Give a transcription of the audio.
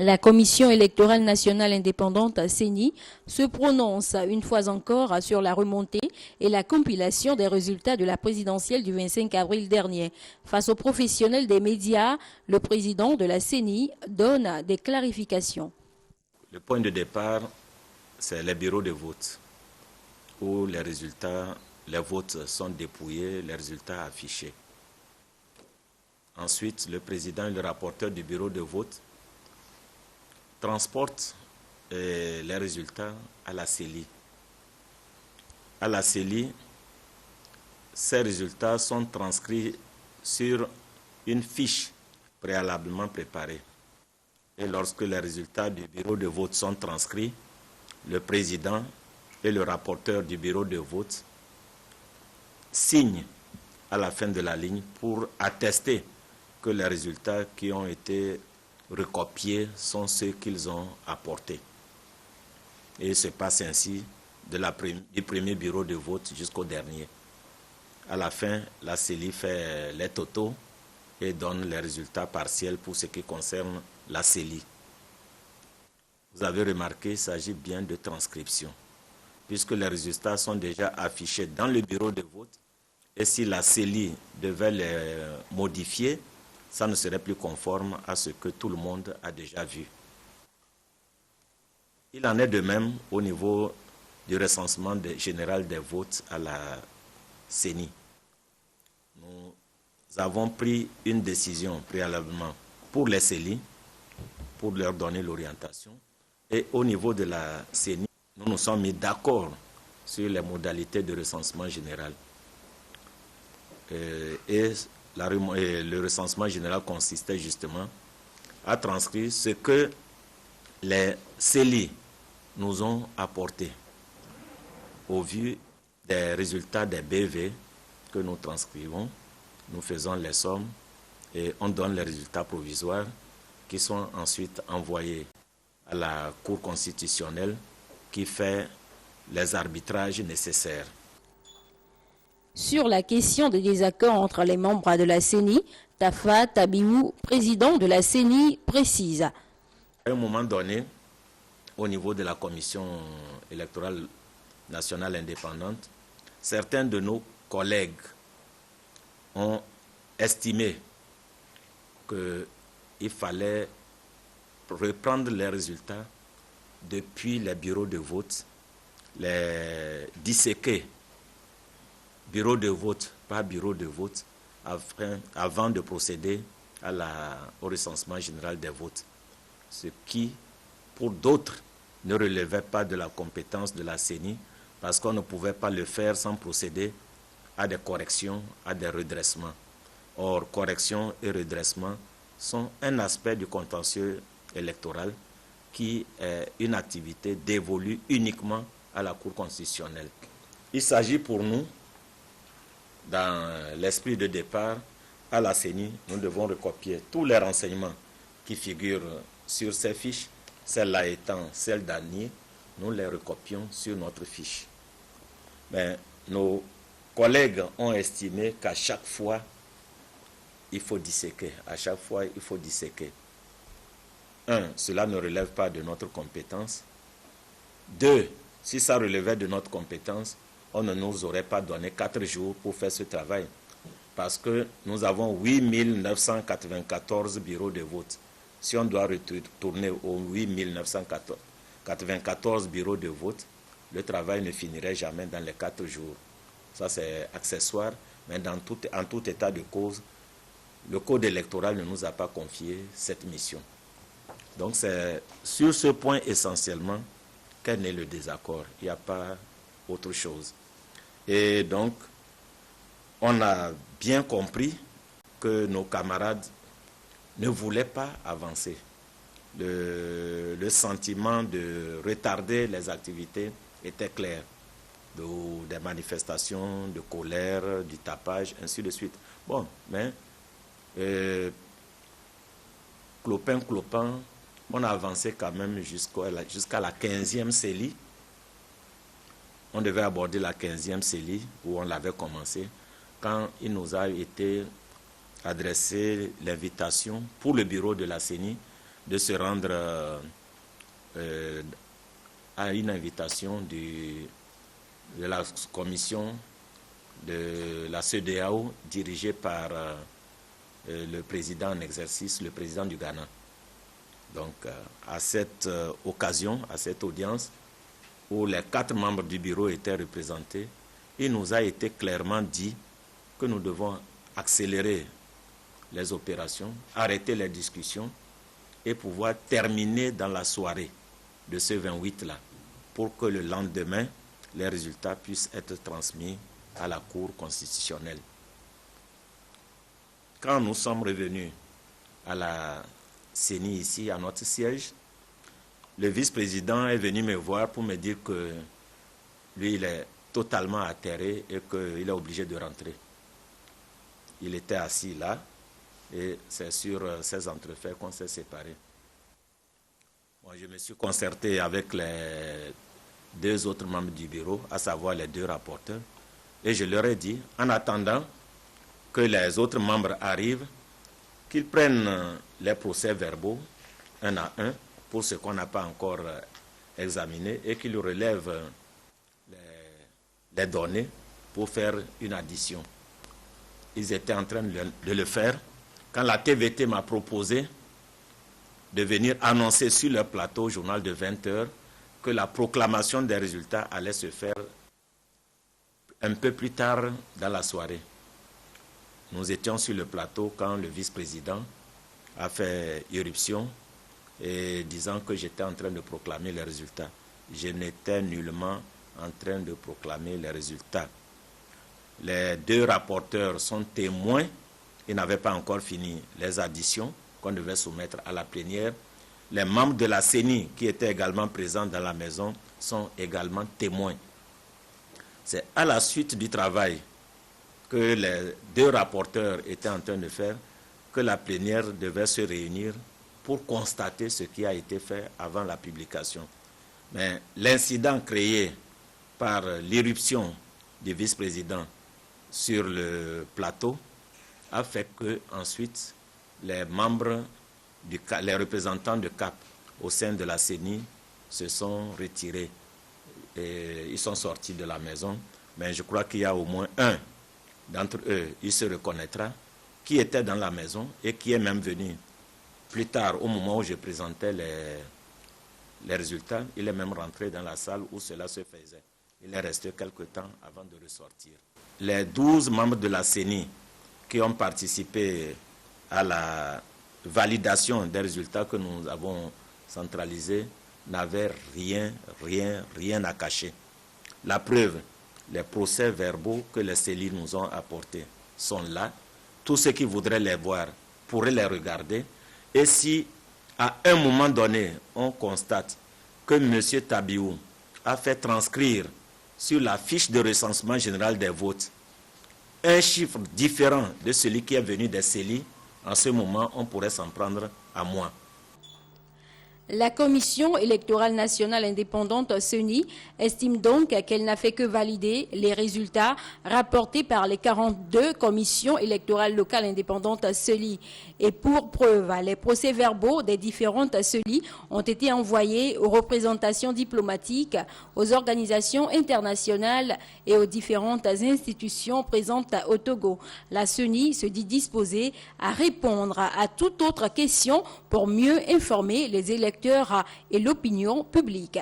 La Commission électorale nationale indépendante CENI se prononce une fois encore sur la remontée et la compilation des résultats de la présidentielle du 25 avril dernier. Face aux professionnels des médias, le président de la CENI donne des clarifications. Le point de départ, c'est les bureaux de vote, où les résultats, les votes sont dépouillés, les résultats affichés. Ensuite, le président et le rapporteur du bureau de vote transportent les résultats à la CELI. À la CELI, ces résultats sont transcrits sur une fiche préalablement préparée. Et lorsque les résultats du bureau de vote sont transcrits, le président et le rapporteur du bureau de vote signent à la fin de la ligne pour attester que les résultats qui ont été recopiés sont ceux qu'ils ont apportés. Et il se passe ainsi du premier bureau de vote jusqu'au dernier. À la fin, la CELI fait les totaux et donne les résultats partiels pour ce qui concerne la CELI. Vous avez remarqué, il s'agit bien de transcription, puisque les résultats sont déjà affichés dans le bureau de vote, et si la CELI devait les modifier, ça ne serait plus conforme à ce que tout le monde a déjà vu. Il en est de même au niveau du recensement général des votes à la CENI. Nous avons pris une décision préalablement pour les CELI, pour leur donner l'orientation. Et au niveau de la CENI, nous nous sommes mis d'accord sur les modalités de recensement général. Le recensement général consistait justement à transcrire ce que les CELI nous ont apporté au vu des résultats des BV que nous transcrivons. Nous faisons les sommes et on donne les résultats provisoires qui sont ensuite envoyés à la Cour constitutionnelle qui fait les arbitrages nécessaires. Sur la question des désaccords entre les membres de la CENI, Tafa Tabimou, président de la CENI, précise. À un moment donné, au niveau de la Commission électorale nationale indépendante, certains de nos collègues ont estimé qu'il fallait reprendre les résultats depuis les bureaux de vote, les disséquer bureau de vote par bureau de vote avant de procéder au recensement général des votes. Ce qui, pour d'autres, ne relevait pas de la compétence de la CENI parce qu'on ne pouvait pas le faire sans procéder à des corrections, à des redressements. Or, corrections et redressements sont un aspect du contentieux électoral qui est une activité dévolue uniquement à la Cour constitutionnelle. Il s'agit pour nous, dans l'esprit de départ, à la CENI, nous devons recopier tous les renseignements qui figurent sur ces fiches, celle-là étant celle d'Annie, nous les recopions sur notre fiche. Mais nos collègues ont estimé qu'à chaque fois, il faut disséquer. À chaque fois, il faut disséquer. 1, cela ne relève pas de notre compétence. 2, si ça relevait de notre compétence, on ne nous aurait pas donné 4 jours pour faire ce travail. Parce que nous avons 8 994 bureaux de vote. Si on doit retourner aux 8 994 bureaux de vote, le travail ne finirait jamais dans les 4 jours. Ça, c'est accessoire, mais en tout état de cause, le code électoral ne nous a pas confié cette mission. Donc, c'est sur ce point essentiellement qu'est né le désaccord. Il n'y a pas autre chose. Et donc, on a bien compris que nos camarades ne voulaient pas avancer. Le sentiment de retarder les activités était clair. Des manifestations, de colère, du tapage, ainsi de suite. Bon, mais clopin, on a avancé quand même jusqu'à la 15e CELI. On devait aborder la 15e CELI, où on l'avait commencé, quand il nous a été adressé l'invitation pour le bureau de la CENI de se rendre à une invitation de la commission de la CEDEAO dirigée par le président en exercice, le président du Ghana. Donc, à cette occasion, à cette audience, où les 4 membres du bureau étaient représentés, il nous a été clairement dit que nous devons accélérer les opérations, arrêter les discussions et pouvoir terminer dans la soirée de ce 28-là, pour que le lendemain, les résultats puissent être transmis à la Cour constitutionnelle. Quand nous sommes revenus à la CENI ici, à notre siège, le vice-président est venu me voir pour me dire que lui, il est totalement atterré et qu'il est obligé de rentrer. Il était assis là et c'est sur ces entrefaits qu'on s'est séparés. Moi, je me suis concerté avec les 2 autres membres du bureau, à savoir les 2 rapporteurs, et je leur ai dit, en attendant que les autres membres arrivent, qu'ils prennent les procès-verbaux un à un pour ce qu'on n'a pas encore examiné et qu'ils relèvent les données pour faire une addition. Ils étaient en train de le faire quand la TVT m'a proposé de venir annoncer sur leur plateau au journal de 20h que la proclamation des résultats allait se faire un peu plus tard dans la soirée. Nous étions sur le plateau quand le vice-président a fait irruption et disant que j'étais en train de proclamer les résultats. Je n'étais nullement en train de proclamer les résultats. Les 2 rapporteurs sont témoins. Ils n'avaient pas encore fini les additions qu'on devait soumettre à la plénière. Les membres de la CENI qui étaient également présents dans la maison sont également témoins. C'est à la suite du travail que les 2 rapporteurs étaient en train de faire que la plénière devait se réunir pour constater ce qui a été fait avant la publication. Mais l'incident créé par l'irruption du vice-président sur le plateau a fait que ensuite les membres, les représentants de CAP au sein de la CENI se sont retirés et ils sont sortis de la maison. Mais je crois qu'il y a au moins un d'entre eux, il se reconnaîtra, qui était dans la maison et qui est même venu plus tard, au moment où je présentais les résultats. Il est même rentré dans la salle où cela se faisait. Il est resté quelque temps avant de ressortir. Les 12 membres de la CENI qui ont participé à la validation des résultats que nous avons centralisés n'avaient rien à cacher. La preuve, les procès-verbaux que les CELI nous ont apportés sont là. Tous ceux qui voudraient les voir pourraient les regarder. Et si, à un moment donné, on constate que M. Tabiou a fait transcrire sur la fiche de recensement général des votes un chiffre différent de celui qui est venu des CELI, en ce moment, on pourrait s'en prendre à moi. La Commission électorale nationale indépendante CENI estime donc qu'elle n'a fait que valider les résultats rapportés par les 42 commissions électorales locales indépendantes CELI. Et pour preuve, les procès-verbaux des différentes CELI ont été envoyés aux représentations diplomatiques, aux organisations internationales et aux différentes institutions présentes au Togo. La CENI se dit disposée à répondre à toute autre question pour mieux informer les électeurs et l'opinion publique.